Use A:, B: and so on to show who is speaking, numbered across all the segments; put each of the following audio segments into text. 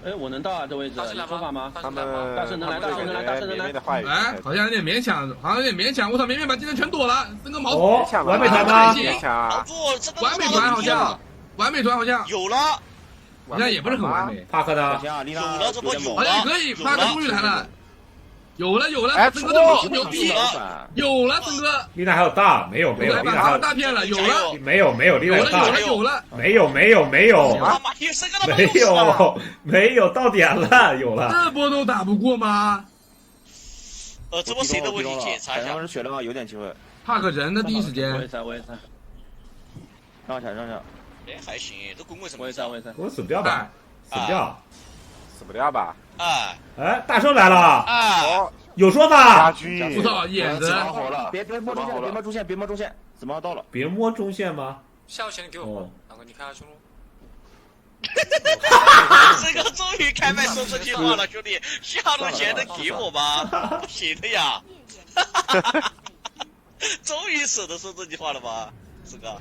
A: 哎，我能到啊，这位置有说法吗？
B: 他们
A: 大圣能来，大圣能来，大圣能来。
C: 哎，好像有点勉强，好像有点勉强。我操，绵绵把技能全躲了，这个毛
D: 哦，完美团吗？
C: 完美团好像，完美团好像
E: 有了，
C: 好像也不是很完美。
D: 帕克呢？
E: 有了，这波有
C: 好
E: 了，
C: 像也可以，帕克终于来了。有了，
B: 哎，
C: 森哥这牛逼！有了，森哥。
D: 丽娜还有大没有？
C: 来把他们大骗了，有了。
D: 没有，丽娜有大。
C: 有了。
D: 没有。没有，到点了，有了。
C: 这波都打不过吗？
E: 这波谁的问题检查一下？
B: 血量有点机会。
C: 帕克人的第一时间。
A: 我也在。
B: 上下。
E: 哎，还行，这滚滚什么？
A: 我也在。
D: 我死不掉吧？
B: 死不掉吧？
D: 哎，大圣来了！
E: 哎，
D: 有说法。
C: 我操，眼子！
B: 别摸中线，别摸中线，紫猫到了。
D: 别摸中线吗？
F: 下线给我，然后你看下中路。
E: 这个终于开麦说这句话了，兄弟，下路钱能给我吗？不行的呀！终于舍得说这句话了吧，四哥。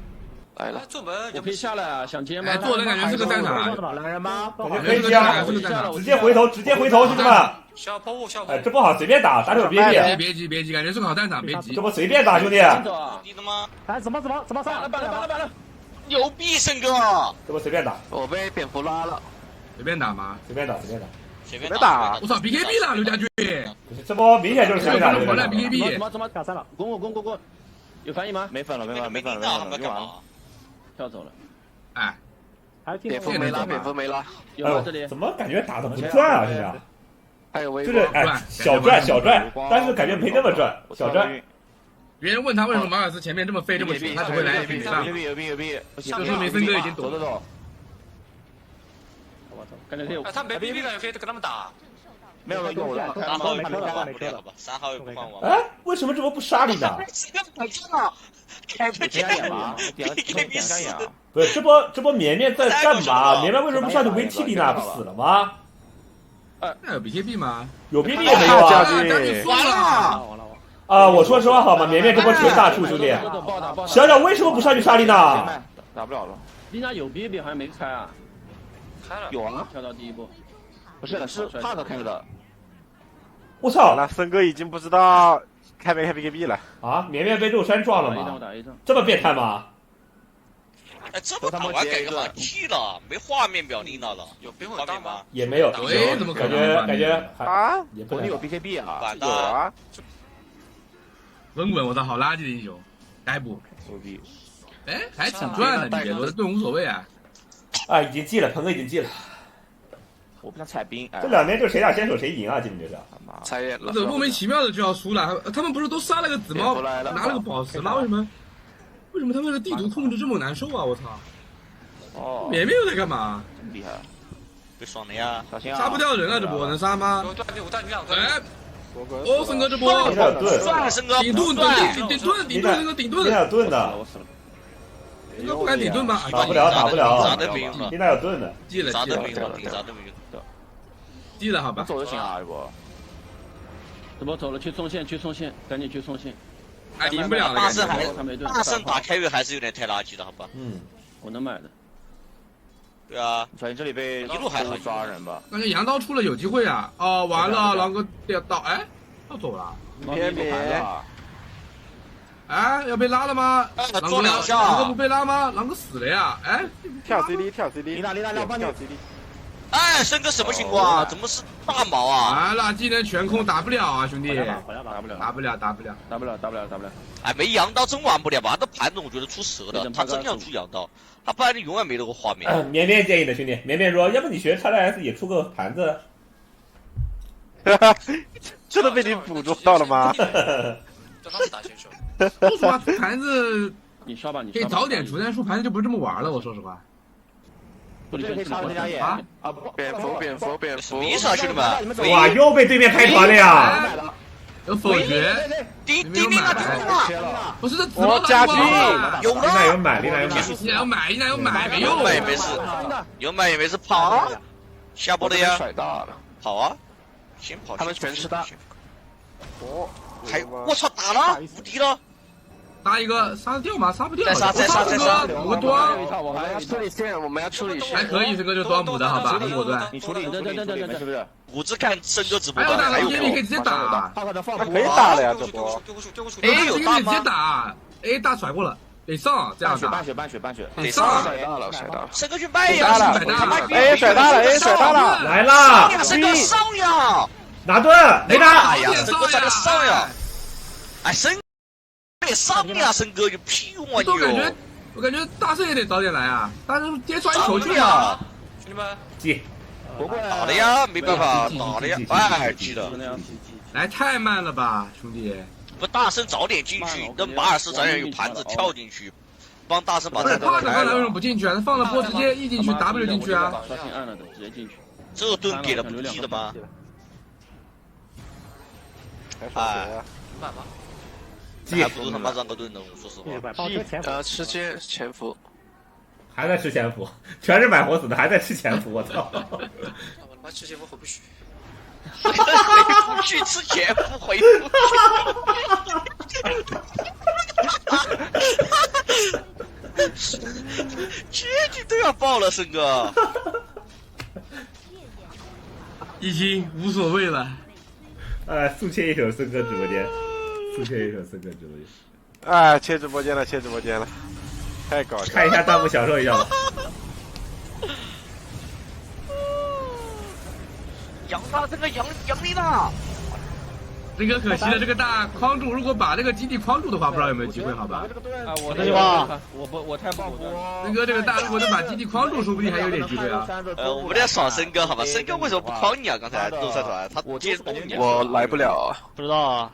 F: 来了，做门，
A: 我可以下来啊，想接吗？
C: 哎，做人感觉是个战场，
B: 男人吗？
D: 感觉可以接啊，直接回头，兄弟们。
F: 小抛物，
D: 哎，这不好随便打，打手别
C: 急，感觉是个好战场，别急。
D: 这不随便打，兄弟。
E: 你的吗？
G: 哎，怎么上？
A: 摆了！
E: 牛逼，森哥！
D: 这不随便打。
B: 我被蝙蝠拉了。
C: 随便打吗？
D: 随便打。
E: 随便打！
C: 我操 ，BKB 了，刘家军。
D: 这波明显就是随便打。
C: 我来 BKB。
A: 怎么打3了？滚！有翻译吗？
B: 没粉了，
E: 干嘛？
A: 跳走了。
C: 哎，
B: 蝙蝠没拉。
A: 有啊，这里。
D: 怎么感觉打的不转啊？现在。
B: 还有微
D: 就是哎，小转，但是感觉没那么转，小转。
C: 别人问他为什么马尔斯前面这么飞这么久，他只会来 FP 上。
B: 有病！
C: 这说明森哥已经懂了。
B: 走。
A: 我操，感觉
F: 他没 BB 了，可以跟他们打。
B: 没有了
E: 3号没换完，不了吧？3号也不换完。
D: 哎，为什么这波不杀你呢？
E: 开个点
B: 吧，
D: 不是这波绵绵在干嘛？绵绵为什么不上去维 T 里呢？不死了吗？
C: 那有 BKB 吗？
D: 有 BB 也没有啊！
C: 完了！
D: 啊，我说实话好吗？绵绵这波全大处，兄弟。小小为什么不上去杀丽娜？
B: 打不了了。
A: 丽娜有 BB 好像没开啊。
F: 开了。
B: 有啊。
A: 跳到第一波。
B: 不是的，是帕克开的。
D: 我操！
H: 那森哥已经不知道开没开 BKB 了
D: 啊！绵绵被肉山撞了吗？这么变态吗？
E: 哎，这么打完改个嘛 T 了，没画面表丽娜了，有画面吗？
D: 也没有。
C: 喂，怎么感
D: 觉
H: 啊？
D: 也不
B: 有 BKB 啊？
H: 有啊。
C: 稳，我操，好垃圾的英雄，该补。
B: 牛逼。
C: 哎，还挺赚的，你别说，盾无所谓啊。
D: 啊，已经记了，鹏哥已经记了。
B: 我不想踩兵，
D: 这两边就谁打先手谁赢啊，基本就是。
B: 踩野了。
C: 这莫名其妙的就要输了，他们不是都杀了个紫猫，拿了个宝石了，为什么他们的地图控制这么难受啊？我操！
B: 哦。
C: 绵绵又在干嘛？
B: 这么厉害？
E: 被爽了呀！
B: 小心啊！
C: 杀不掉人了，这波能杀吗？哎，哦，森哥这波
E: 算森哥
C: 顶盾，森哥顶盾，
D: 你有盾的。
C: 森哥不敢顶盾吧？
D: 打不了。
E: 砸的兵了，
D: 你那有盾的。
C: 记了，
E: 砸的兵了，
C: 记了好吧？
B: 走就行啊，这波。
A: 这波走了，去冲线，赶紧去冲线。
C: 哎，赢不了了。
E: 大圣打开瑞还是有点太垃圾了，好吧？
A: 我能买的。
E: 对啊，
B: 小心这里被
E: 一路还好
B: 抓人吧。
C: 感觉羊刀出了有机会啊！哦，完了，狼哥掉刀，哎，要走了。
B: 别。
C: 哎，要被拉了吗？
E: 做两下。
C: 狼哥不被拉吗？狼哥死了呀！哎，
H: 跳 CD。
B: 丽娜要帮你。
E: 哎，森哥什么情况啊？怎么是大毛啊？
C: 完了，技能全空打不了啊，兄弟！打不了。
E: 哎，没羊刀真玩不了吧？这盘子我觉得出蛇了，他真要出羊刀，他不然你永远没那个画面。
D: 绵绵建议的兄弟，绵绵说，要不你学叉2 S 也出个盘子。
H: 这都被你捕捉到了吗？
F: 这他是打先手。
C: 说实话，盘子
A: 你刷吧，
C: 可以早点出，但是出盘子就不是这么玩了。我说实话。
B: 这里可以插人家眼啊！蝙蝠！
E: 什么意思啊，兄弟们？
D: 哇，又被对面开团了呀！
C: 有否决？
E: 滴那
C: 不是这紫猫
H: 家军
E: 有了，
D: 丽娜有买，
C: 没用，
E: 没事，有买也没事，跑，下波的呀，
B: 甩大了，
E: 跑啊，先跑，
B: 他们全吃大。
E: 还我操打了，无敌了，
C: 打一个杀得掉吗？杀不掉。
E: 再杀
C: 补个端。
B: 我们要处理线，我们要处理线。
C: 还可以，这个就端补的好吧，很果断。
B: 你处理，是不是？
E: 我只看申哥直播
C: 还有
E: 间，还有
C: 打可以直接打，
B: 他可能放
H: 可以打了呀，这波。
C: 哎，有大吗？直接打，哎，大甩过了，得上这样打。
B: 半血，
C: 得上。
B: 甩大了。
E: 申哥去卖呀！
H: 哎，甩大了，哎，甩大了，
D: 来啦！
E: 申哥上呀！
D: 拿盾，没拿。
E: 哎呀，申哥在那上呀！哎，申哥也上呀，申哥有屁用啊你！
C: 我感觉大圣也得早点来啊，大圣直接传球去
E: 呀！
F: 兄弟们，
D: 记。
B: 不会
E: 打了呀，没办法，打了呀，哎，记得。
C: 来太慢了吧，兄弟！
E: 不，大圣早点进去，等马尔斯咱也有盘子跳进去，帮大圣把
C: 不是
E: 这个
C: 他为什么不进去啊？他放了波直接 E 进去 ，W 进去啊！
A: 刷新按了的，直接进去。
E: 这盾给了不记得吗？
H: 哎，
F: 慢吗？
E: 还不如他妈让个盾的，我说实话。
B: 吃潜伏。
D: 还在吃潜伏，全是买活死的，还在吃潜伏，我操！
F: 我他妈吃潜伏回不去。
E: 回不去吃潜伏，回不去。结局都要爆了，申哥。
C: 已经无所谓了。
D: 速切一首森哥直播间，速切一首森哥直播间。
H: 哎，切直播间了，切直播间了。太搞笑！
D: 看一下弹幕，享受一下吧。
E: 杨大这个杨丽娜，
C: 这个可惜了，这个大框住，如果把这个基地框住的话，不知道有没有机会，好吧？
A: 啊，我太爆了。
C: 森哥这个大如果能把基地框住，说不定还有点机会啊。
E: 我们在爽申哥，好吧？申哥为什么不框你啊？刚才都在说他接动你。
B: 我来不了，
G: 不知道啊。